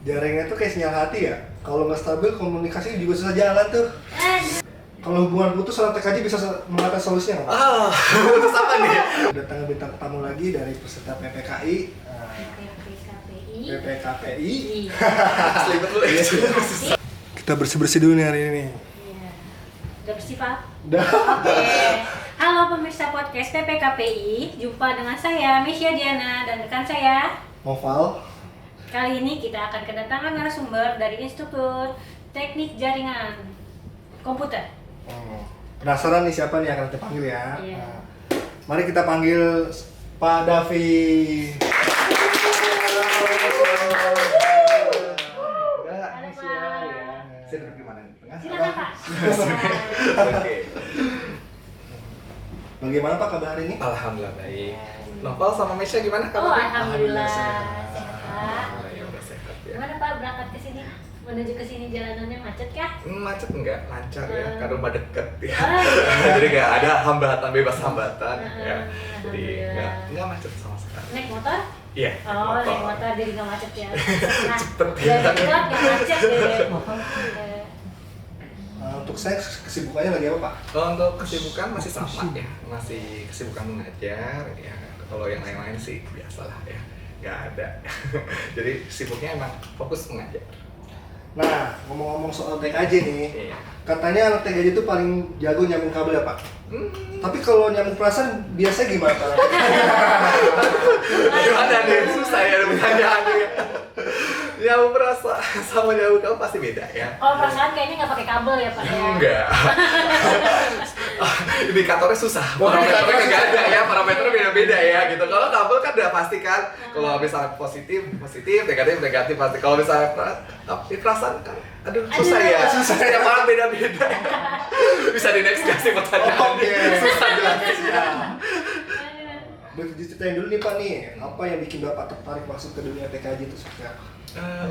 Jaringan tuh kayak sinyal hati ya. Kalau nggak stabil komunikasi juga susah jalan tuh. Kalau hubungan putus orang TKJ bisa mengatakan solusinya nggak? Putus apa nih? Datang bintang tamu lagi dari peserta PPKI. PPKPI. Selibet lu ya. Kita bersih-bersih dulu nih hari ini. Iya. Udah bersih, Pak? Udah. Oke. Halo pemirsa podcast PPKPI. Jumpa dengan saya, Mesya Diana, dan rekan saya Oval. Kali ini kita akan kedatangan narasumber dari Institut Teknik Jaringan Komputer. Penasaran nih siapa nih yang akan kita panggil ya? Iya. Nah, mari kita panggil Pak Davi. Saya duduk di mana nih? Tengah? Silakan, Pak. Oke. Bagaimana Pak kabar hari ini? Alhamdulillah baik. Novel sama Mesya gimana Oh, kabarnya? alhamdulillah sehat. sehat, Pak. Ya udah sehat ya. Gimana Pak berangkat ke sini? Menuju ke sini jalanannya macet kah? Macet enggak, lancar ya, Hmm. karena rumah deket ya. Ah, iya. Jadi enggak ada hambatan, bebas hambatan ya. Jadi Alhamdulillah. enggak macet sama sekali. Naik motor? Iya. Oh, naik motor jadi nggak macet ya. Nah, Cepet biar ya. cepat nggak macet deh. Untuk saya kesibukannya lagi apa Pak? Kalau untuk kesibukan masih sama ya, masih kesibukan mengajar ya. Kalau yang lain-lain sih biasalah ya, nggak ada. Jadi sibuknya emang fokus mengajar. Nah, ngomong-ngomong soal TKJ nih, Iya. katanya anak TKJ itu paling jago nyambung kabel ya Pak? Hmm. Tapi kalau nyambung perasaan biasanya gimana Pak? Gimana nih, susah ya pertanyaannya. Jauh berasa sama jauh kamu pasti beda ya. Oh, perasaan kayaknya nggak pakai kabel ya Pak ya? Enggak. Indikatornya susah. Parameternya nggak ada ya. Parameternya beda-beda ya gitu. Kalau kabel kan udah pasti kan. Kalau misalnya positif, negatif pasti. Kalau misalnya perasaan kan, aduh susah ya. Setiap orang beda-beda. Bisa di next kasih pertanyaan. Oke. Susah jelasnya. Diceritain dulu nih Pak nih, apa yang bikin Bapak tertarik masuk ke dunia TKJ itu seperti apa?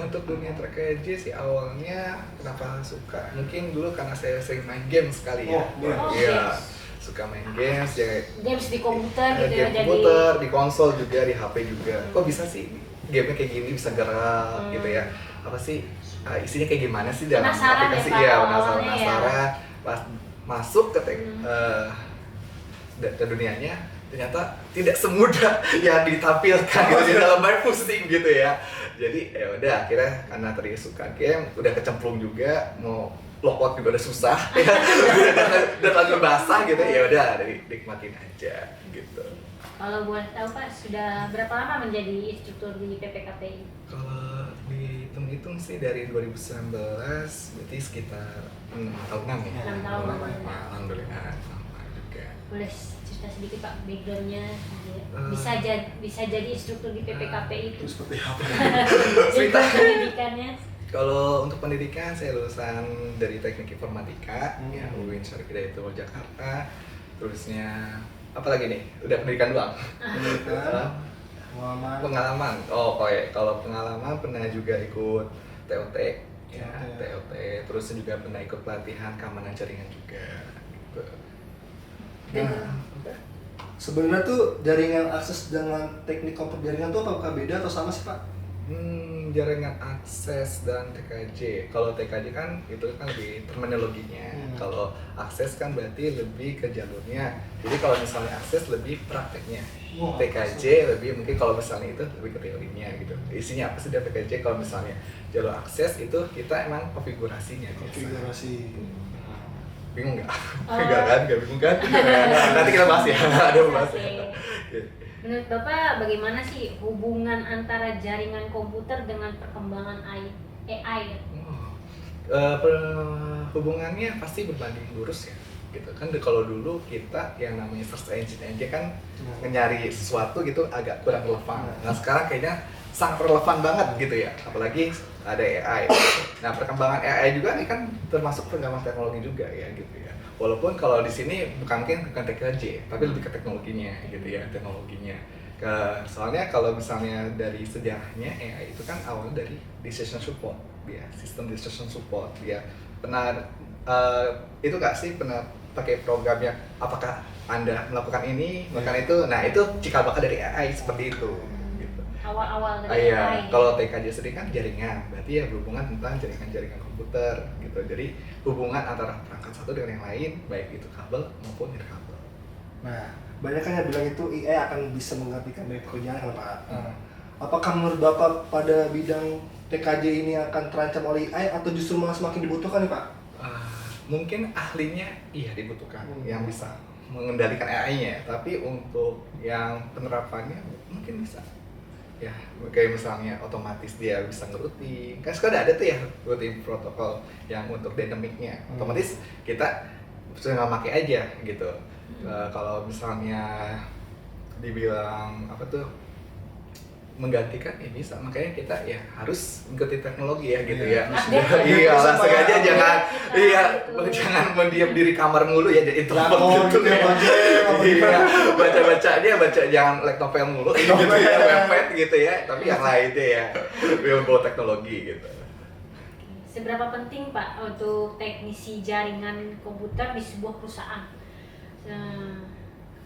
Untuk dunia TKJ sih awalnya kenapa suka? Mungkin dulu karena saya sering main game sekali ya. Oh, games. Iya, games. suka main games ya. Games di komputer gitu ya, Game jadi komputer, di konsol juga, di HP juga. Kok bisa sih gamenya kayak gini bisa gerak gitu ya? Apa sih isinya kayak gimana sih dalam Penasaran aplikasi? ya, Pak, Iya, awalnya ya. penasaran. Pas masuk ke ke dunianya ternyata tidak semudah yang ditampilkan gitu di dalam main pusing gitu ya. Jadi ya udah akhirnya karena tadi suka game, udah kecemplung juga, mau logout juga udah susah ya. udah terlalu basah gitu ya udah nikmatin aja gitu. kalau boleh tahu Pak, sudah berapa lama menjadi instruktur di PPKPI? Kalau dihitung-hitung sih dari 2019 berarti sekitar 6 tahunan ya. 6 tahun. Alhamdulillah sama juga. Boleh cerita sedikit Pak backgroundnya? Bisa jadi instruktur di PPKPI itu. Itu seperti apa? Cerita. Pendidikannya. Kalau untuk pendidikan saya lulusan dari Teknik Informatika ya UIN Syarif Hidayatullah Jakarta. Terusnya apa lagi nih? Udah pendidikan doang. Pendidikan, Pengalaman. Kalau pengalaman pernah juga ikut TOT ya, TOT. Terus juga pernah ikut pelatihan keamanan jaringan juga gitu. Nah, sebenarnya tuh jaringan akses dengan teknik komputer jaringan tuh apakah beda atau sama sih Pak? Jaringan akses dan TKJ. Kalau TKJ kan itu kan lebih terminologinya. Kalau akses kan berarti lebih ke jalurnya. Jadi kalau misalnya akses lebih prakteknya. Wah, TKJ lebih mungkin kalau misalnya itu lebih ke teorinya gitu. Isinya apa sih dari TKJ? Kalau misalnya jalur akses itu kita emang konfigurasinya. Konfigurasi. Bingung nggak? Nggak kan? Nggak bingung kan? Nanti kita bahas ya. Ada bahas ya. Menurut Bapak bagaimana sih hubungan antara jaringan komputer dengan perkembangan AI? Hubungannya pasti berbanding lurus ya gitu kan. Kalau dulu kita yang namanya search engine aja kan nyari sesuatu gitu agak kurang relevan. Nah sekarang kayaknya sangat relevan banget gitu ya, apalagi ada AI. Nah perkembangan AI juga nih kan termasuk perkembangan teknologi juga ya gitu ya. Walaupun kalau di sini bukan teknologi, tapi lebih ke teknologinya gitu ya, teknologinya. Soalnya kalau misalnya dari sejarahnya AI itu kan awalnya dari decision support, ya, sistem decision support. Ya pernah itu nggak sih pernah pakai programnya? Apakah Anda melakukan ini, melakukan itu? Nah itu cikal bakal dari AI seperti itu. Gitu. awal-awal dari Iya, AI. kalau TKJ sendiri kan jaringan, berarti ya berhubungan tentang jaringan-jaringan komputer gitu. Jadi hubungan antara perangkat satu dengan yang lain, baik itu kabel maupun nirkabel. Nah, banyak kan yang bilang itu AI akan bisa menggantikan banyak pekerjaan kan Pak. Apakah menurut Bapak pada bidang TKJ ini akan terancam oleh AI atau justru malah semakin dibutuhkan nih Pak? Mungkin ahlinya iya dibutuhkan yang bisa mengendalikan AI-nya, tapi untuk yang penerapannya mungkin bisa. Ya, kayak misalnya otomatis dia bisa ngerouting. Kan sekarang ada tuh ya routing protokol yang untuk dynamic-nya. Otomatis kita bisa nggak pakai aja gitu. Kalau misalnya dibilang apa tuh menggantikan ya bisa, makanya kita ya harus mengikuti teknologi ya gitu ya. Iya, langsung aja jangan jangan mendiam diri kamar mulu ya, jadi introvert gitu ya. Iya, baca jangan like novel mulu gitu ya, webpad gitu ya, tapi yang lainnya ya bawa teknologi gitu. Seberapa penting Pak untuk teknisi jaringan komputer di sebuah perusahaan?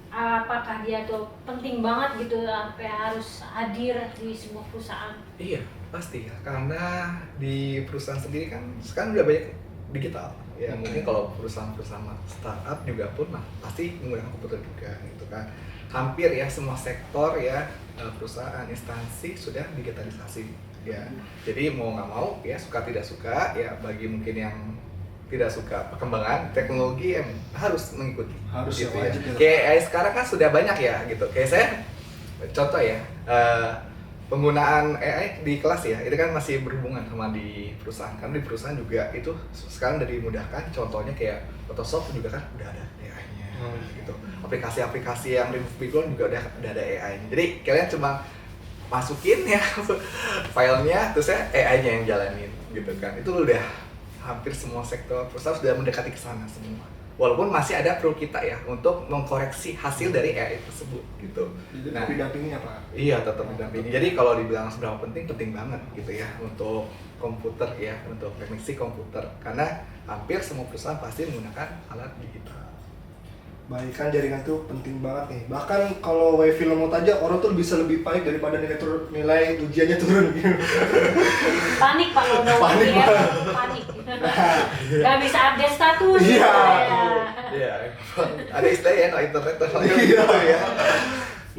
Apakah dia tuh penting banget gitu sampai harus hadir di sebuah perusahaan? Iya, pasti ya, karena di perusahaan sendiri kan sekarang udah banyak digital ya. Mungkin kalau perusahaan-perusahaan startup juga pun pasti menggunakan komputer juga gitu kan. Hampir ya semua sektor ya perusahaan instansi sudah digitalisasi ya. Jadi mau nggak mau ya, suka tidak suka ya, bagi mungkin yang tidak suka perkembangan teknologi yang harus mengikuti. Harus gitu ya, ya. wajib ya. Kayak AI sekarang kan sudah banyak ya gitu. Kayak saya contoh ya, penggunaan AI di kelas ya, itu kan masih berhubungan sama di perusahaan. Karena di perusahaan juga itu sekarang udah dimudahkan. Contohnya kayak Photoshop juga kan udah ada AI-nya gitu. Aplikasi-aplikasi yang remove background juga udah ada AI-nya. Jadi kalian cuma masukin ya filenya, terus ya AI-nya yang jalanin gitu kan. Itu udah hampir semua sektor perusahaan sudah mendekati ke sana semua. Walaupun masih ada perlu kita ya untuk mengkoreksi hasil dari AI tersebut gitu. Jadi didampingi apa? Iya, tetap didampingi. Jadi kalau dibilang seberapa penting, penting banget gitu ya untuk komputer ya, untuk teknisi komputer. Karena hampir semua perusahaan pasti menggunakan alat digital. Baik, kan jaringan tuh penting banget nih. Bahkan kalau wifi lemot aja orang tuh bisa lebih baik daripada nilai ujiannya turun gitu. Panik Pak kalau udah Panik, ya, panik. Gak bisa update status. Iya. Iya, ada istilahnya no internet Iya. gitu ya.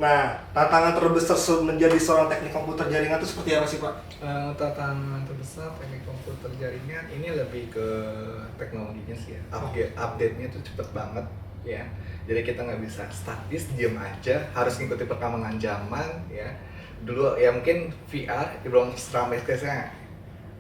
Nah, tantangan terbesar menjadi seorang teknik komputer jaringan itu seperti apa sih Pak? Tantangan terbesar teknik komputer jaringan ini lebih ke teknologinya sih ya. Update-nya tuh cepet banget ya. Jadi kita nggak bisa statis diam aja, harus ngikuti perkembangan zaman ya. Dulu ya mungkin VR belum seramai sekarang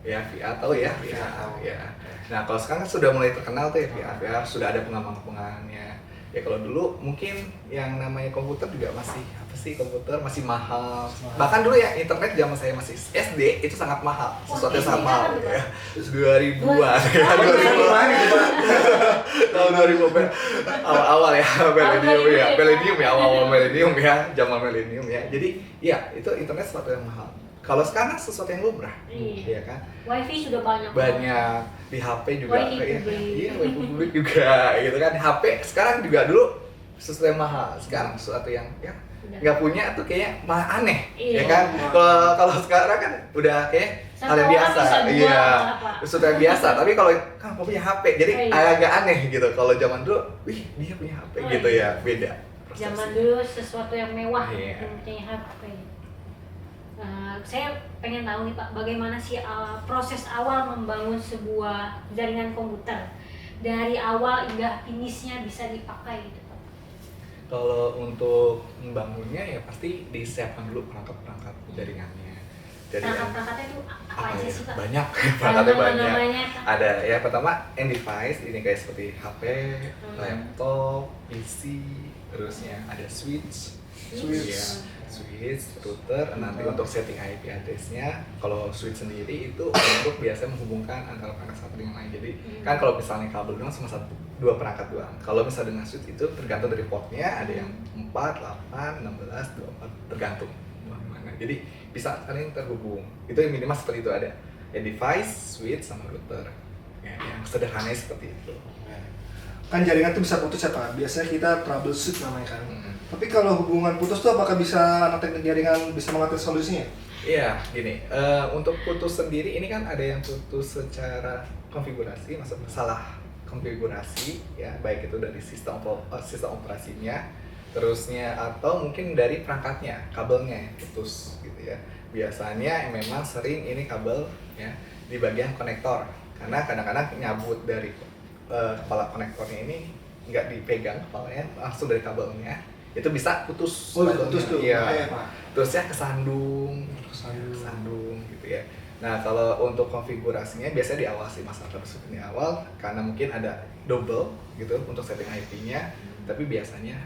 ya, VR tahu ya, VR ya. Nah kalau sekarang kan sudah mulai terkenal tuh ya VR sudah ada pengembangannya. Ya kalau dulu mungkin yang namanya komputer juga masih apa sih, komputer masih mahal. Bahkan dulu ya internet zaman saya masih SD itu sangat mahal, sesuatu yang sangat mahal ya. 2000-an ya, 2000-an gitu Pak. Tahun 2000 awal-awal ya, milenium ya, awal-awal milenium ya, zaman milenium ya. Jadi ya itu internet sesuatu yang mahal. Kalau sekarang sesuatu yang lumrah, ya kan? Wifi sudah banyak. Banyak di HP juga, Wifi publik. iya wifi publik juga, gitu kan? HP sekarang juga dulu sesuatu yang mahal, sekarang sesuatu yang ya nggak punya tuh kayaknya malah aneh, ya kan? Kalau sekarang kan udah kayak hal yang biasa, iya, sesuatu yang biasa. Tapi kalau kan aku punya HP, jadi agak aneh gitu. Kalau zaman dulu, wih dia punya HP gitu ya, beda. Zaman dulu sesuatu yang mewah, punya HP. Saya pengen tahu nih Pak, bagaimana sih proses awal membangun sebuah jaringan komputer dari awal hingga finishnya bisa dipakai gitu Pak? Kalau untuk membangunnya ya pasti disiapkan dulu perangkat-perangkat jaringannya. Jadi perangkat-perangkatnya itu apa aja sih Pak? Banyak, perangkatnya banyak. Namanya, ada ya pertama end device, ini kayak seperti HP, laptop, PC, terusnya ada switch, router. Nanti untuk setting IP address-nya, kalau switch sendiri itu untuk biasa menghubungkan antara perangkat satu dengan lain. Jadi kan kalau misalnya kabel doang cuma dua perangkat doang. Kalau misalnya dengan switch itu tergantung dari portnya, ada yang 4, 8, 16, 24, tergantung mana. Jadi bisa saling terhubung. Itu yang minimal seperti itu ada. Ya device, switch sama router. Ya, yang sederhananya seperti itu. kan jaringan tuh bisa putus ya Pak. Biasanya kita troubleshoot namanya kan. Hmm. Tapi kalau hubungan putus tuh apakah bisa anak teknik jaringan bisa mengatur solusinya? Iya, gini, untuk putus sendiri ini kan ada yang putus secara konfigurasi, maksudnya salah konfigurasi ya, baik itu dari sistem operasinya, terusnya atau mungkin dari perangkatnya, kabelnya yang putus gitu ya. Biasanya memang sering ini kabel ya di bagian konektor, karena kadang-kadang nyabut dari kepala konektornya ini nggak dipegang kepalanya, langsung dari kabelnya itu bisa putus. Oh, bisa putus tuh. Iya. Bahaya, Pak. Terusnya kesandung gitu ya. Nah, kalau untuk konfigurasinya biasanya di awal sih, masalah tersebut di awal karena mungkin ada double gitu untuk setting IP-nya, tapi biasanya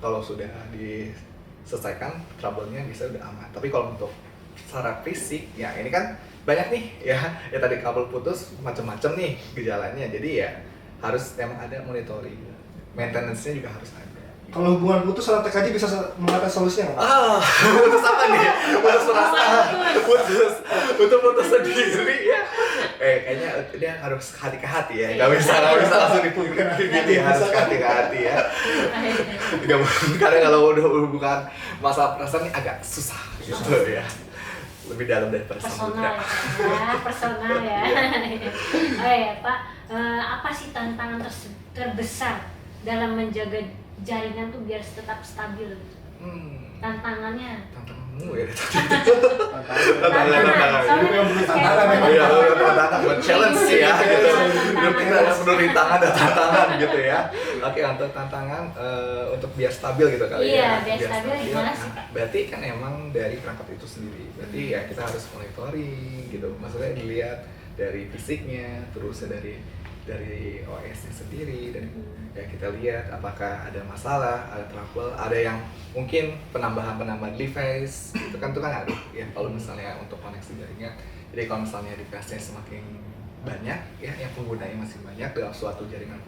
kalau sudah diselesaikan trouble-nya bisa udah aman. Tapi kalau untuk secara fisik ya ini kan banyak nih ya tadi kabel putus macam-macam nih gejalanya. Jadi ya harus memang ada monitoring. Maintenance-nya juga harus ada. Kalau hubungan putus anak TKJ bisa mengatasi solusinya nggak Pak? Putus apa nih? Putus perasaan, putus sendiri ya. Kayaknya dia harus hati ke hati ya, nggak bisa langsung dipungkiri gitu ya, harus hati ke hati ya. Karena kalau udah bukan masalah perasaan ini agak susah gitu ya. Lebih dalam dari personal ya, personal ya. Oh ya Pak, apa sih tantangan terbesar dalam menjaga jaringan tuh biar tetap stabil? Tantangannya tantanganmu ya tantangan buat challenge ya gitu. Kita harus rintangan dan tantangan gitu ya. Oke, untuk tantangan untuk biar stabil gitu kali ya. Iya, biar stabil gimana sih Pak? Berarti kan emang dari perangkat itu sendiri. Berarti ya kita harus monitoring gitu. Maksudnya dilihat dari fisiknya, terus dari OS-nya sendiri, dan ya kita lihat apakah ada masalah, ada trouble, ada yang mungkin penambahan device itu kan ada ya kalau misalnya untuk koneksi jaringan. Jadi kalau misalnya device-nya semakin banyak ya yang penggunanya masih banyak dalam suatu jaringan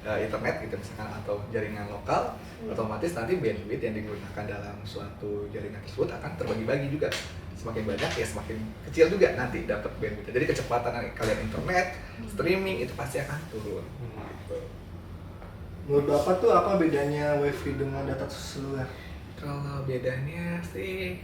internet gitu misalkan atau jaringan lokal, otomatis nanti bandwidth yang digunakan dalam suatu jaringan tersebut akan terbagi-bagi juga. Semakin banyak ya semakin kecil juga nanti dapat bandwidth. Jadi kecepatan kalian internet, streaming itu pasti akan turun. Gitu. Menurut Bapak tuh apa bedanya WiFi dengan data seluler? Kalau bedanya sih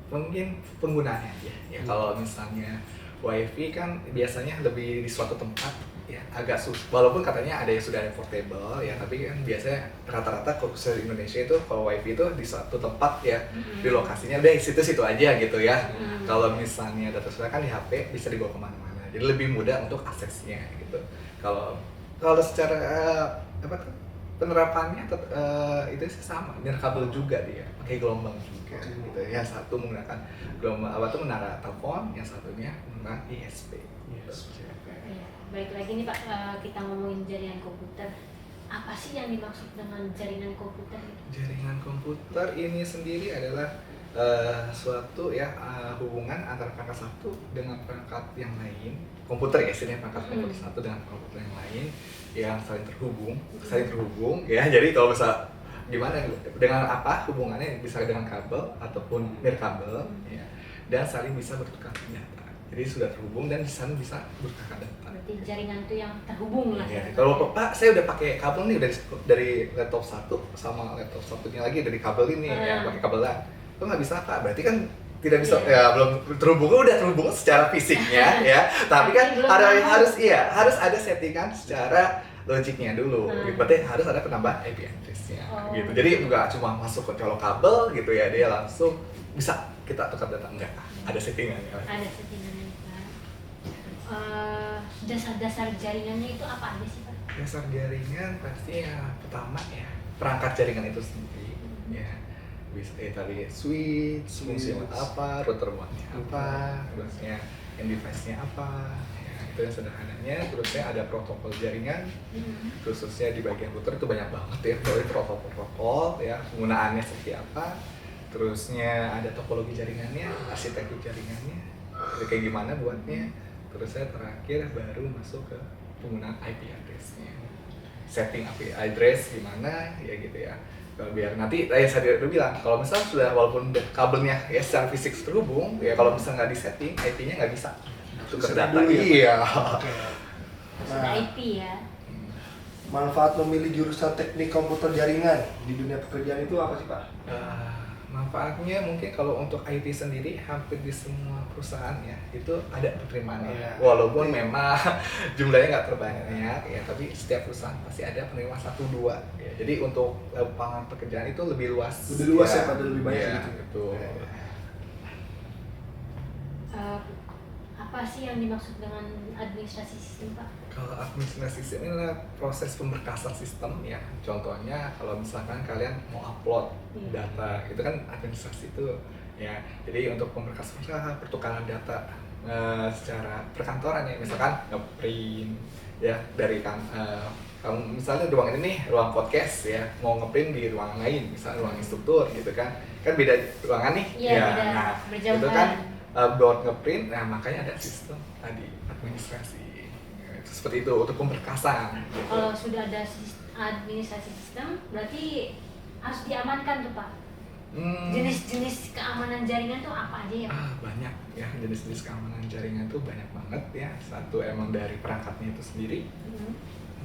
mungkin penggunaannya aja. Ya kalau misalnya WiFi kan biasanya lebih di suatu tempat ya agak walaupun katanya ada yang sudah portable ya, tapi kan biasanya rata-rata khusus di Indonesia itu kalau WiFi itu di suatu tempat ya di lokasinya udah situ aja gitu ya. Kalau misalnya data seluler kan di HP bisa dibawa kemana-mana, jadi lebih mudah untuk aksesnya gitu. Kalau secara penerapannya itu sih sama, nirkabel juga dia pakai gelombang juga gitu ya. Satu menggunakan gelombang menara telepon, yang satunya menggunakan ISP. Baik lagi nih Pak, kita ngomongin jaringan komputer. Apa sih yang dimaksud dengan jaringan komputer itu? Jaringan komputer ini sendiri adalah suatu ya hubungan antara perangkat satu dengan perangkat yang lain. Komputer ya, istilahnya perangkat komputer satu dengan komputer yang lain yang saling terhubung ya. Jadi kalau bisa gimana dengan apa hubungannya, bisa dengan kabel ataupun nirkabel ya, dan saling bisa bertukar data. Jadi sudah terhubung dan saling bisa bertukar data. Berarti jaringan itu yang terhubung lah. Ya, kalau Pak, saya udah pakai kabel nih dari laptop satu sama laptop satunya lagi dari kabel ini ya, pakai kabel LAN. Itu nggak bisa Pak, berarti kan tidak bisa ya, belum terhubung, udah terhubung secara fisiknya ya, tapi kan harus ada settingan secara logiknya dulu. Berarti harus ada penambahan IP address-nya gitu. Jadi nggak cuma masuk ke colok kabel gitu ya, dia langsung bisa kita tukar data, enggak, ada settingannya. Ada settingannya Pak. Dasar-dasar jaringannya itu apa aja sih Pak? Dasar jaringan pasti ya pertama ya perangkat jaringan itu sendiri ya, bisa tadi switch fungsi apa, router buatnya apa, terusnya end device-nya apa ya, itu yang sederhananya. Terusnya ada protokol jaringan, khususnya di bagian router itu banyak banget ya, protokol ya, penggunaannya seperti apa. Terusnya ada topologi jaringannya, arsitektur jaringannya kayak gimana buatnya. Terusnya terakhir baru masuk ke penggunaan IP address-nya, setting IP address gimana ya gitu ya. Biar nanti saya udah bilang kalau misalnya sudah walaupun kabelnya ya secara fisik terhubung ya, kalau misalnya nggak disetting IP-nya nggak bisa tukar data. Iya. Sudah IP ya. manfaat memilih jurusan teknik komputer jaringan di dunia pekerjaan itu apa sih Pak? Manfaatnya mungkin kalau untuk IT sendiri hampir di semua perusahaan ya itu ada penerimaannya. Iya. Walaupun memang jumlahnya nggak terbanyak ya, tapi setiap perusahaan pasti ada penerima 1-2 ya. Jadi untuk lapangan pekerjaan itu lebih luas. Lebih luas ya, pada lebih banyak ya, gitu. Betul. Apa sih yang dimaksud dengan administrasi sistem Pak? Kalau administrasi sistem ini adalah proses pemberkasan sistem ya. Contohnya kalau misalkan kalian mau upload data, itu kan administrasi itu ya. Jadi untuk pemberkasan pertukaran data secara perkantoran ya, misalkan ngeprint ya dari kamu misalnya ruang ini nih, ruang podcast ya, mau ngeprint di ruang lain, misalnya ruang instruktur gitu kan beda ruangan nih. Iya, beda, nah berjauhan. itu kan buat ngeprint, nah makanya ada sistem tadi administrasi seperti itu untuk pemberkasan. Gitu. Kalau sudah ada administrasi sistem, berarti harus diamankan tuh Pak. Jenis-jenis keamanan jaringan tuh apa aja ya Pak? Banyak ya, jenis-jenis keamanan jaringan tuh banyak banget ya. Satu emang dari perangkatnya itu sendiri,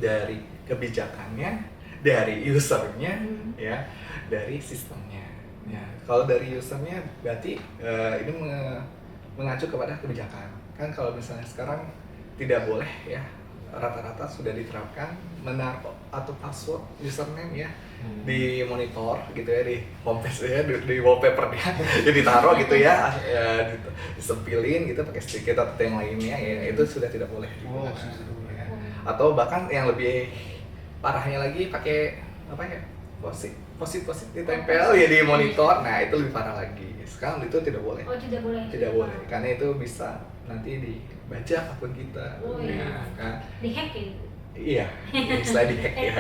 dari kebijakannya, dari usernya, ya, dari sistemnya. Ya, kalau dari usernya berarti ini mengacu kepada kebijakan. Kan kalau misalnya sekarang tidak boleh ya, rata-rata sudah diterapkan menaruh atau password username ya di monitor gitu ya, di homepage ya, di wallpapernya jadi ditaruh gitu ya, disempilin gitu pakai stiker atau yang lainnya ya, itu sudah tidak boleh digunakan. Ya. Atau bahkan yang lebih parahnya lagi pakai apa ya, posit ditempel ya di monitor, nah itu lebih parah lagi. Sekarang itu tidak boleh. Oh, tidak boleh. Tidak boleh, karena itu bisa nanti dibaca akun kita. Oh, iya. Ya, kan? Di-hack ya? Iya, istilah di-hack ya.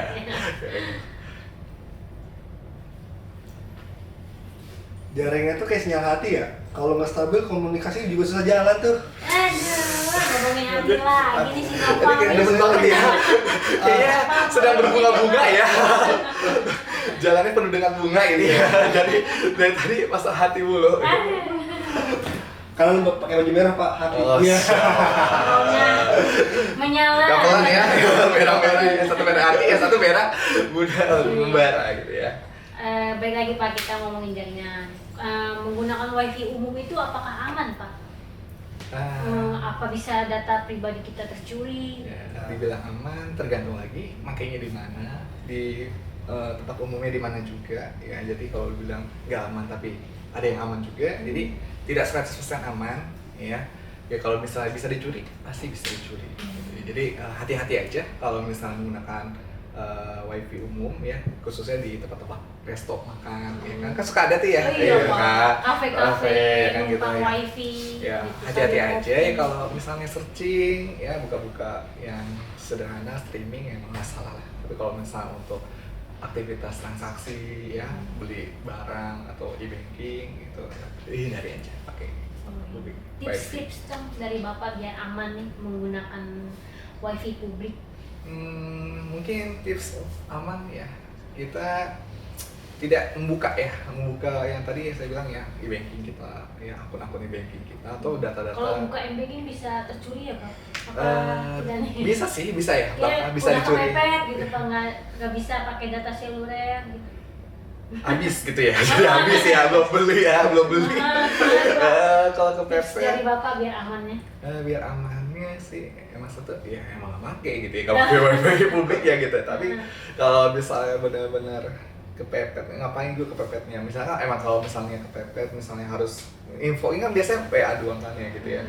Jaringan tuh kayak sinyal hati ya. Kalau nggak stabil komunikasi juga susah jalan tuh. Aduh, ngomongin hati lagi nih si Jadi Nopal. kayak demen banget ya. Kayaknya sedang berbunga-bunga ya. Jalannya penuh dengan bunga ini ya. Jadi dari tadi masalah hati mulu. Karena lu pakai baju merah Pak, hati. Oh, Iya. Menyala. Gapelan ya, merah-merah ya. Satu merah hati ya, satu merah muda membara gitu ya. Baik lagi Pak, kita ngomongin jaringan. Menggunakan wifi umum itu apakah aman Pak? Apa bisa data pribadi kita tercuri? Ya, dibilang aman tergantung lagi makainya di mana, di tempat umumnya di mana juga ya. Jadi kalau dibilang nggak aman tapi ada yang aman juga, jadi tidak 100% aman ya. Ya kalau misalnya bisa dicuri, pasti bisa dicuri. Jadi hati-hati aja kalau misalnya menggunakan wifi umum ya, khususnya di tempat-tempat resto makan ya kan suka ada tuh ya. Oh iya Pak, kan? kafe-kafe, kan gitu numpang ya. wifi. Ya, gitu, hati-hati sambil aja ngopi. ya kalau misalnya searching ya, buka-buka yang sederhana streaming emang masalah lah. Tapi kalau misalnya untuk aktivitas transaksi ya, beli barang atau e-banking gitu, hindari aja pakai publik. Tips-tips dong dari Bapak biar aman nih menggunakan wifi publik. Mungkin tips aman ya, kita tidak membuka yang tadi saya bilang ya, e-banking kita ya, akun-akun e-banking kita atau data-data. Kalau buka m-banking bisa tercuri ya Pak? Apa tidak nih? Bisa sih, bisa ya, Iya, bisa udah dicuri. kepepet gitu Pak, nggak bisa pakai data seluler gitu. Habis gitu ya, jadi habis ya, belum beli. Kalau Tips dari kepepet, Bapak biar amannya. biar amannya sih emang satu ya emang nggak pakai gitu ya, kalau pakai wifi publik ya gitu. Tapi kalau misalnya benar-benar kepepet, ngapain gue kepepetnya? Misalnya emang kalau misalnya kepepet, misalnya harus info, ini kan biasanya PA doang kan ya gitu ya.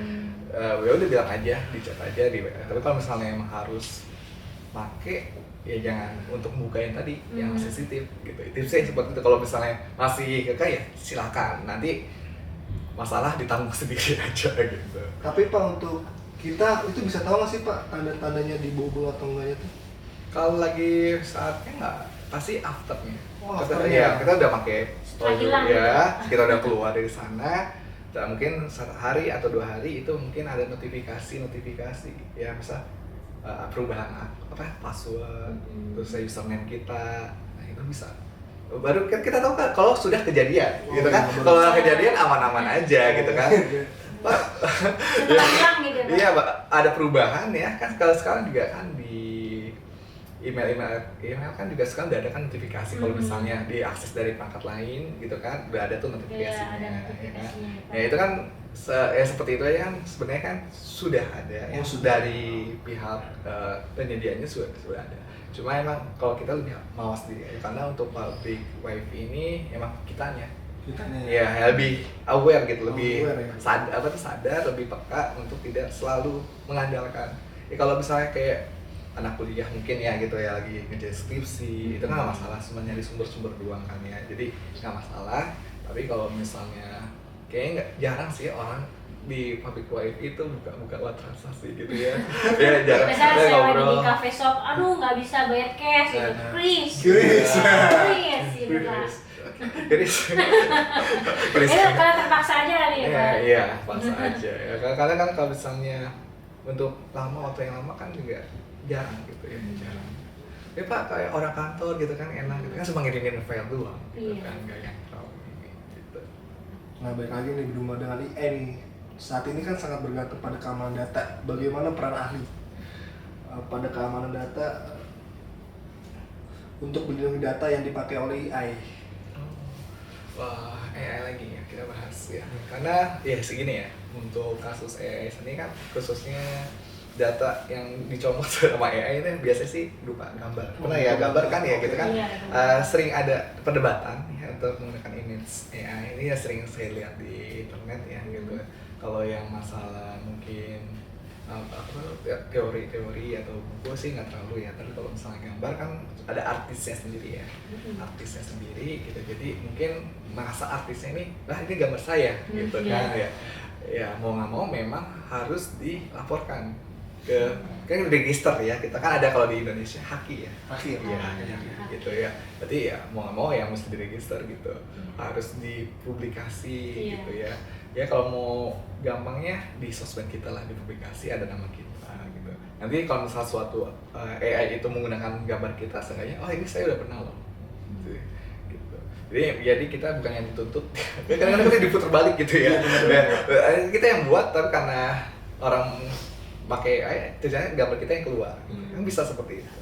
Ya udah bilang aja, di chat aja di WA. Tapi kalau misalnya emang harus pakai, ya jangan untuk buka yang tadi yang sensitif gitu. Tipsnya seperti itu. Kalau misalnya masih kekeh ya silakan, nanti masalah ditanggung sendiri aja gitu. Tapi Pak, untuk kita itu bisa tahu nggak sih Pak tanda-tandanya dibobol atau enggaknya tuh? Kalau lagi saatnya nggak, pasti afternya. Oh, Kita, afternya. ya, kita udah pakai Setelah hilang ya, kita udah keluar dari sana. Dan mungkin sehari atau 2 hari itu mungkin ada notifikasi ya, misal perubahan password, terus username kita, nah itu bisa. Baru kan kita tahu kan kalau sudah kejadian, gitu kan? Iya, Kalau kejadian aman-aman aja, gitu kan? Pak, Setelah hilang gitu ya Pak? iya, Pak, ada perubahan ya kan. Kalau sekarang juga kan di email kan juga sekarang udah ada kan notifikasi kalau misalnya diakses dari perangkat lain gitu kan, udah ada tuh notifikasinya. Ada notifikasinya. Ya itu kan seperti itu aja kan sebenarnya kan sudah ada ya, dari pihak penyediaannya sudah ada. Cuma emang kalau kita lebih mawas diri ya, karena untuk public wifi ini emang kitanya ya lebih aware gitu, lebih sadar, lebih peka untuk tidak selalu mengandalkan. Ya kalau misalnya kayak anak kuliah mungkin ya gitu ya lagi ngerjain skripsi, itu kan nggak masalah, cuma nyari sumber-sumber doang kan ya, jadi nggak masalah. Tapi kalau misalnya kayaknya jarang sih orang di public wifi itu buka transaksi gitu ya. Ya jarang. Misalnya saya lagi di cafe shop, aduh nggak bisa bayar cash, gitu. Please gitu kan. Garis. Karena terpaksa aja kali ya Pak. Iya, paksa aja. Ya, karena kan kalau misalnya untuk waktu yang lama kan juga jarang gitu ya, jarang. Ya Pak kayak orang kantor gitu kan enak gitu kan, cuma ngirimin file doang gitu kan, nggak yang terlalu gitu. Nah baik lagi nih berhubungan dengan AI nih, saat ini kan sangat bergantung pada keamanan data. Bagaimana peran ahli pada keamanan data untuk melindungi data yang dipakai oleh AI? Wah, AI lagi ya kita bahas ya. Karena ya segini ya, untuk kasus AI sendiri kan khususnya data yang dicomot sama AI itu biasanya sih berupa gambar. Pernah ya gambar kan ya gitu kan. Sering ada perdebatan ya untuk menggunakan image AI ini ya, sering saya lihat di internet ya gitu. Kalau yang masalah mungkin teori-teori atau buku sih nggak terlalu ya, tapi kalau misalnya gambar kan ada artisnya sendiri ya, artisnya sendiri gitu, jadi mungkin merasa artisnya ini gambar saya gitu kan ya mau nggak mau memang harus dilaporkan ke kan register ya, kita kan ada kalau di Indonesia Haki ya, gitu ya, berarti ya mau nggak mau ya mesti diregister gitu, harus dipublikasi gitu ya. Ya kalau mau gampangnya di sosmed kita lah dipublikasi, ada nama kita gitu. Nanti kalau misalnya suatu AI itu menggunakan gambar kita, seenggaknya ini saya udah pernah loh gitu. Jadi kita bukan yang dituntut, kadang-kadang kita diputar balik gitu ya. Kita yang buat, tapi karena orang pakai AI, terjadi gambar kita yang keluar, kan bisa seperti itu.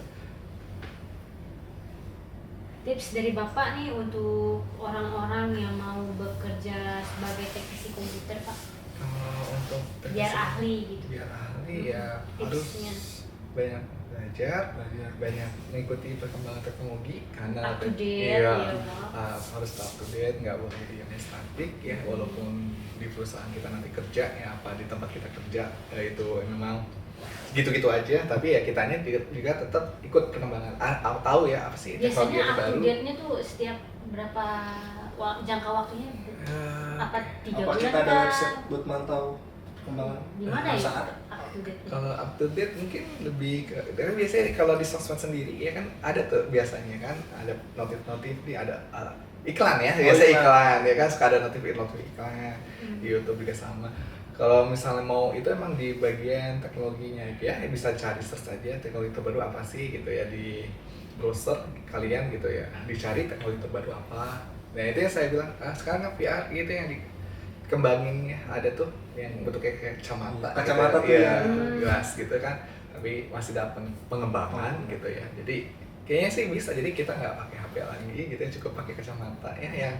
Tips dari Bapak nih untuk orang-orang yang mau bekerja sebagai teknisi komputer Pak? Untuk biar ahli gitu. Biar ahli ya tipsnya harus banyak belajar, banyak mengikuti perkembangan teknologi karena up to date, harus up to date, nggak boleh diamnya statik ya, walaupun di perusahaan kita nanti kerja ya, apa di tempat kita kerja ya, itu memang gitu-gitu aja, tapi ya kitanya juga tetap ikut perkembangan, tahu ya apa sih teknologi yang baru. Biasanya up to date-nya tuh setiap berapa jangka waktunya? Apa 3 bulan kita ada website buat mantau perkembangan? Gimana ya up to date? Kalau up to date mungkin lebih ke, karena biasanya kalau di sosmed sendiri ya kan ada tuh biasanya kan ada notif-notif, ada iklan ya, biasa iklan ya kan, suka ada notif iklan di YouTube juga sama. Kalau misalnya mau itu emang di bagian teknologinya ya, bisa cari search aja teknologi terbaru apa sih gitu ya di browser kalian gitu ya, dicari teknologi terbaru apa. Nah itu yang saya bilang, sekarang kan VR gitu yang dikembangin ya, ada tuh yang bentuknya kayak kacamata gitu, ya, gelas gitu kan, tapi masih dapat pengembangan gitu ya. Jadi kayaknya sih bisa, jadi kita nggak pakai HP lagi gitu ya, cukup pakai kacamata ya yang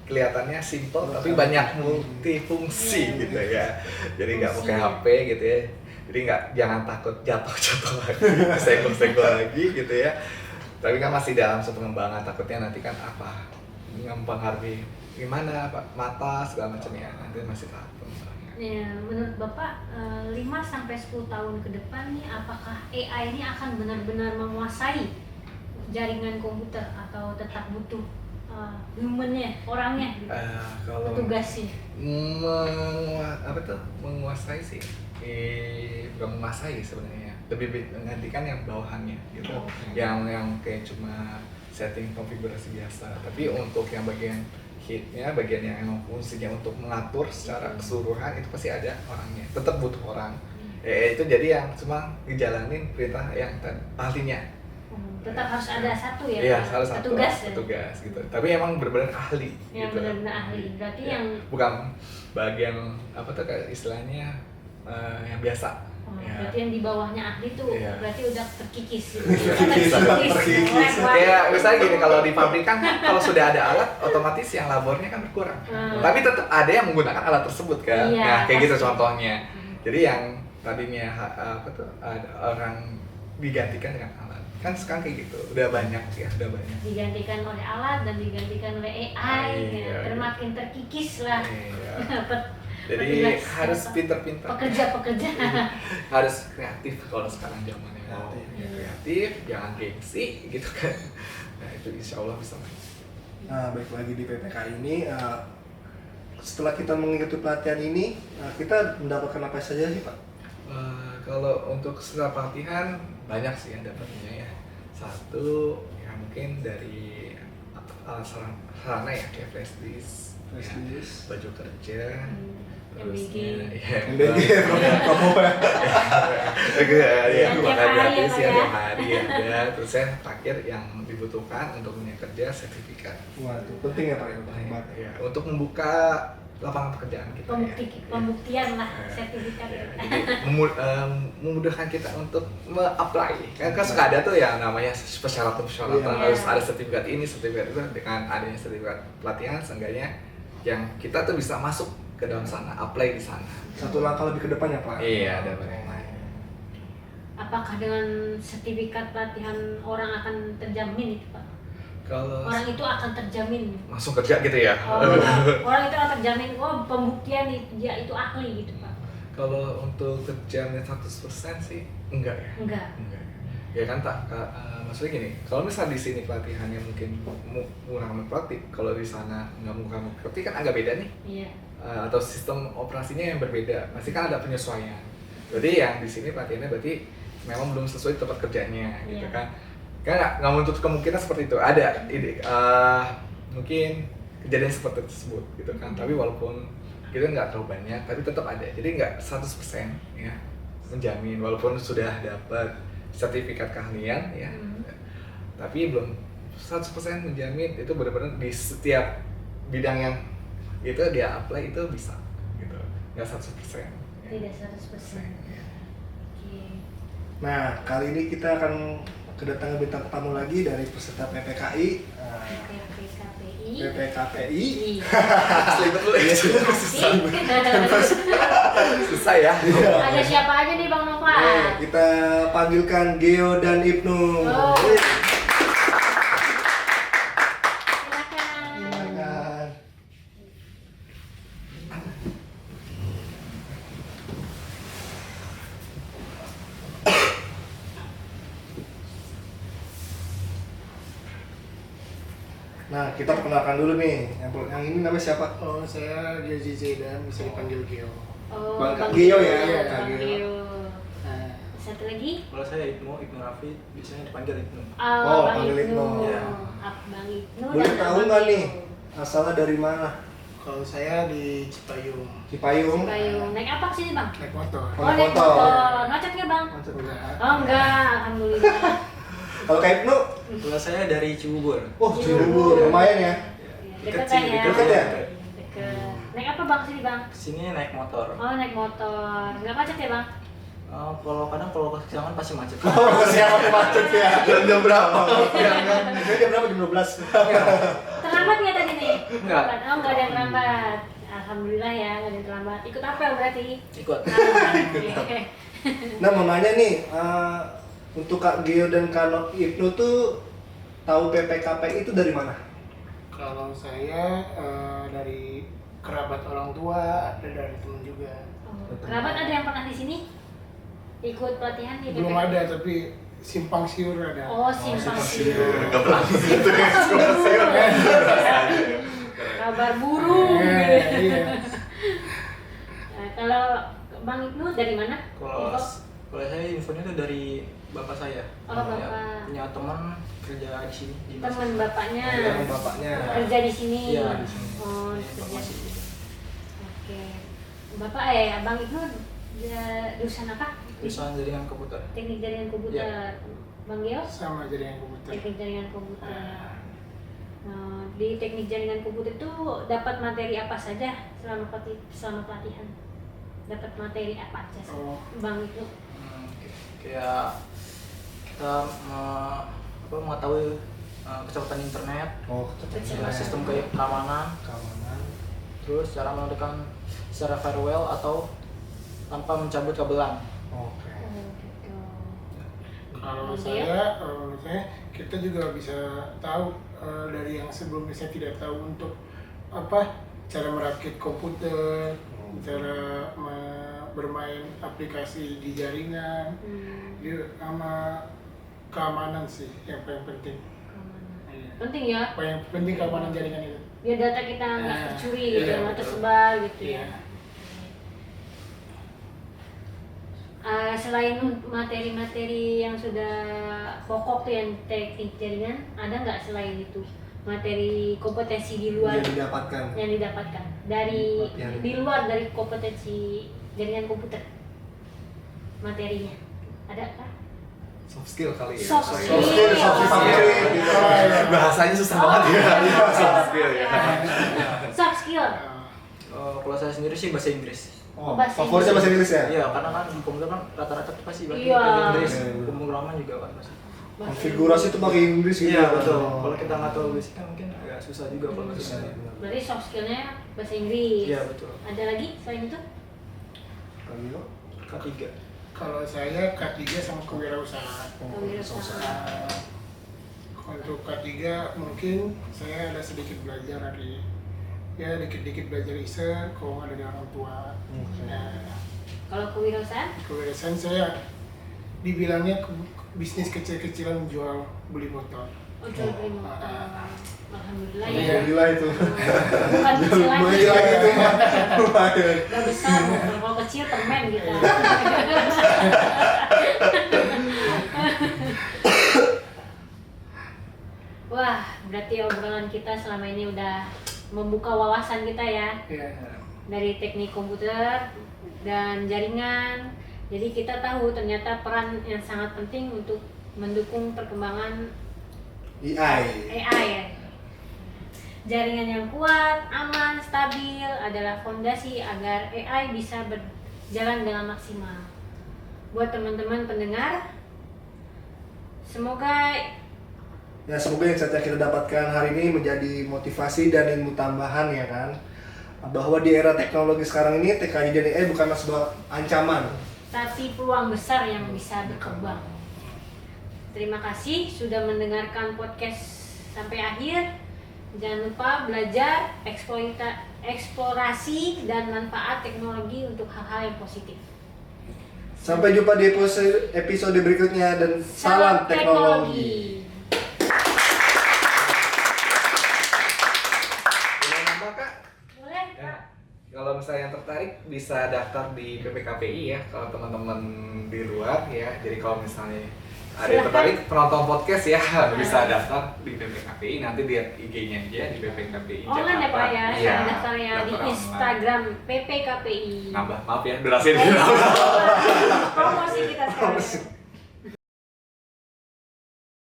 kelihatannya simple tapi banyak multifungsi gitu ya. Jadi nggak pakai HP gitu ya. Jadi jangan takut jatuh lagi, senggol lagi gitu ya. Tapi kan masih dalam pengembangan, takutnya nanti kan apa mempengaruhi gimana mata segala macam ya, nanti masih tahap pengembangan. Ya, menurut Bapak 5-10 tahun ke depan nih, apakah AI ini akan benar-benar menguasai jaringan komputer atau tetap butuh humannya, orangnya gitu, petugasnya? Menguasai sih, bukan menguasai sebenarnya, lebih menggantikan yang bawahannya gitu, yang kayak cuma setting konfigurasi biasa. Tapi untuk yang bagian hitnya, bagian yang emang fungsinya untuk mengatur secara keseluruhan itu pasti ada orangnya, tetap butuh orang. Itu jadi yang cuma ngejalanin perintah yang ahlinya. Tetap harus ada satu ya, iya, harus petugas gitu. Tapi emang benar-benar ahli. Yang gitu. benar-benar ahli. Berarti ya, yang bukan bagian apa tuh kayak istilahnya yang biasa. Ya. Berarti yang di bawahnya ahli tuh Iya. berarti udah terkikis gitu. Terkikis. Kayak misalnya gini, kalau di pabrik kan kalau sudah ada alat, otomatis yang labornya kan berkurang. Tapi tetap ada yang menggunakan alat tersebut kan. Iya, Nah, kayak gitu pasti. contohnya. Jadi yang tadinya apa tuh ada orang digantikan dengan alat. Kan sekarang kayak gitu. Udah banyak ya, udah banyak. Digantikan oleh alat dan digantikan oleh AI, Iya, ya. Makin terkikis lah. Iya. Jadi Jadi harus pinter-pinter. pekerja Harus kreatif kalau sekarang zamannya. Kreatif. Ya, kreatif, jangan gengsi gitu kan. Nah, itu insya Allah bisa maju. Nah, baik lagi di PPK ini, setelah kita mengikuti pelatihan ini, kita mendapatkan apa saja sih Pak? Kalau untuk setelah pelatihan banyak sih yang dapatnya ya. Satu ya mungkin dari sarana ya, kayak flash disk, Flash ya, disk. baju kerja, MBG. ya, MBG, kamu ya? ya, Tiap makan hari ya, gratis Pak, ya, ya. tiap hari ada. Terus yang terakhir yang dibutuhkan untuk dunia kerja sertifikat. Wah, itu penting ya Pak ya, penting banget. Ya, untuk membuka lapangan pekerjaan kita. Pembuktian lah sertifikat. Ya, jadi memudahkan kita untuk me-apply. Kan suka ada tuh yang namanya persyaratan-persyaratan, Iya. harus ada sertifikat ini, sertifikat itu. Dengan adanya sertifikat pelatihan, seenggaknya yang kita tuh bisa masuk ke dalam sana, apply di sana. Satu langkah lebih ke depannya Pak. Iya, ada banyak. Apakah dengan sertifikat pelatihan orang akan terjamin itu Pak? Kalau Orang itu akan terjamin. langsung kerja gitu ya. Orang itu akan terjamin, pembuktian dia itu ahli gitu Pak. Kalau untuk terjamin 100% sih enggak ya. Enggak. Enggak. Ya kan maksudnya gini, kalau misal di sini pelatihannya mungkin menggunakan praktik, kalau di sana nggak menggunakan praktik kan agak beda nih. Iya. Atau sistem operasinya yang berbeda, pasti kan ada penyesuaian. Berarti yang di sini pelatihannya berarti memang belum sesuai tempat kerjanya, gitu Iya. kan? Kan nggak menutup kemungkinan seperti itu. Ada mungkin kejadian seperti tersebut, gitu kan? Tapi walaupun kita nggak terlalu banyak, tapi tetap ada. Jadi nggak 100% ya menjamin, walaupun sudah dapat sertifikat keahlian ya, tapi belum 100% menjamin itu benar-benar di setiap bidang yang itu dia apply itu bisa gitu, nggak 100%. Tidak 100%. Ya. Oke. Nah, kali ini kita akan kedatangan bintang tamu lagi dari peserta PPKI. PPKPI. PPKPI. Selibet dulu ya, susah ya. Ada siapa aja nih Bang Nova? Nah, kita panggilkan Geo dan Ibnu. Oh. Silakan. Silakan. Nah, kita perkenalkan dulu nih. Yang ini namanya siapa? Oh, saya Gezi Zaidan, bisa dipanggil Geo. Oh, Bang Bang Gio ya? Iya, Bang Bang Gio. Gio. Nah, Satu lagi? kalau saya Ibnu Rafi, biasanya dipanggil Ibnu. Oh, Bang panggil Ibnu. Ibnu. Iya. Bang Ibnu Boleh dan tahu Abang nggak Gio. nih asalnya dari mana? Kalau saya di Cipayung, Cipayung. Payung. Naik apa sih Bang? naik motor. Oh, Oh, naik motor. motor. Macet nggak Bang? Enggak. Oh enggak, alhamdulillah. Kalau kayak Ibnu, Kalau saya dari Cibubur. oh Cibubur, lumayan ya. Dekat sih, ya? dekat ya? Dekat. Naik apa Bang sini Bang? Sini naik motor. Oh naik motor. Nggak macet ya Bang? Kalau kesiangan pasti macet. Oh, siapa macet ya? Jam berapa? Ini jam berapa? Jam 12. Terlambat nggak tadi nih? Enggak. Oh nggak ada yang terlambat. Alhamdulillah ya nggak ada yang terlambat. Ikut apa berarti? Ikut. Oke. Nah, mau nanya nih, untuk Kak Geo dan Kak Ibnu tuh tahu PPKP itu dari mana? Kalau saya dari kerabat orang tua, ada dari teman juga. Oh, kerabat ada yang pernah di sini? Ikut pelatihan di Belum PPK? ada, tapi simpang siur ada. Oh simpang siur. Kabar burung. Iya. Nah, kalau Bang Ibnu dari mana? Kalau Info? kalau saya infonya itu dari bapak saya. Oh, bapak. Punya teman kerja di sini di Teman bapaknya Teman bapaknya. kerja di sini. Iya, di sini. Oh, Di kerja. informasi. Oke. Bapak Bang Ibnu jurusan apa? Jurusan jaringan komputer. Teknik jaringan komputer. Bang Gio? Sama jaringan komputer. Teknik jaringan komputer. Nah, di teknik jaringan komputer itu dapat materi apa saja selama pelatihan? dapat materi apa aja sih, Oh. Bang itu? Kayak kita mengetahui kecepatan internet, Oh, sistem keamanan, terus cara menggunakan secara firewall atau tanpa mencabut kabelan. Oke. Oh, gitu. Kalau Kemudian? saya kita juga bisa tahu dari yang sebelumnya saya tidak tahu untuk cara merakit komputer, cara bermain aplikasi di jaringan, sama keamanan sih yang paling penting. Iya. Penting ya, Paling penting keamanan jaringan itu. biar data kita nggak Nah, tercuri gitu, iya, nggak betul. tersebar gitu Iya. ya. Selain materi-materi yang sudah pokok tuh yang teknik jaringan, ada nggak selain itu materi kompetensi di luar Yang didapatkan. yang didapatkan dari Yang- di luar dari kompetensi jaringan komputer, materinya ada kah? Soft skill kali ya. Soft skill. Soft skill. Bahasanya susah banget ya. Soft skill ya. Soft skill. Kalau saya sendiri sih bahasa Inggris. Oh, Bahasa favoritnya bahasa Inggris ya? Iya, karena kan di komputer kan rata-rata tuh pasti pakai Iya. Inggris. Iya. Pemrograman juga kan pasti. Konfigurasi itu pakai Inggris gitu. Iya ya? betul. Oh. Kalau kita nggak tahu basic kan mungkin agak susah juga kalau Susah, kita. benar. Berarti soft skillnya bahasa Inggris. Iya betul. Ada lagi selain itu? Kalau Ketiga. Kalau saya K3 sama kewirausahaan. Kewirausahaan. Untuk K3 mungkin saya ada sedikit belajar dari dikit-dikit belajar riset, keuangan dari orang tua. Nah, Kalau kewirausahaan? kewirausahaan saya dibilangnya bisnis kecil-kecilan jual beli motor. Oh, jual beli motor. Alhamdulillah ya. Iya. Gila itu. Bukan kecil lagi. Mulai gila gitu. Lumayan. Udah besar motor. Kalau kecil temen gitu. Wah, berarti obrolan kita selama ini udah membuka wawasan kita ya. Iya. Dari teknik komputer dan jaringan. Jadi kita tahu ternyata peran yang sangat penting untuk mendukung perkembangan AI. AI ya. Jaringan yang kuat, aman, stabil adalah fondasi agar AI bisa berjalan dengan maksimal. Buat teman-teman pendengar, semoga Ya semoga yang saja kita dapatkan hari ini menjadi motivasi dan ilmu tambahan ya kan. Bahwa di era teknologi sekarang ini TKJ dan AI bukanlah sebuah ancaman. tapi peluang besar yang bisa berkembang. Terima kasih sudah mendengarkan podcast sampai akhir. Jangan lupa belajar, eksplorasi, dan manfaat teknologi untuk hal-hal yang positif. Sampai jumpa di episode berikutnya dan salam teknologi. Boleh nambah Kak? Boleh, Ya. Kak? Kalau misalnya yang tertarik bisa daftar di PPKPI ya kalau teman-teman di luar ya. Jadi kalau misalnya ada yang Silahkan. tertarik penonton podcast ya bisa daftar di PPKPI, nanti lihat IG-nya aja di PPKPI Online ya Pak ya, Iya, daftarnya di daftar online. Instagram PPKPI. Nambah, maaf ya durasi ini. Promosi kita sekarang.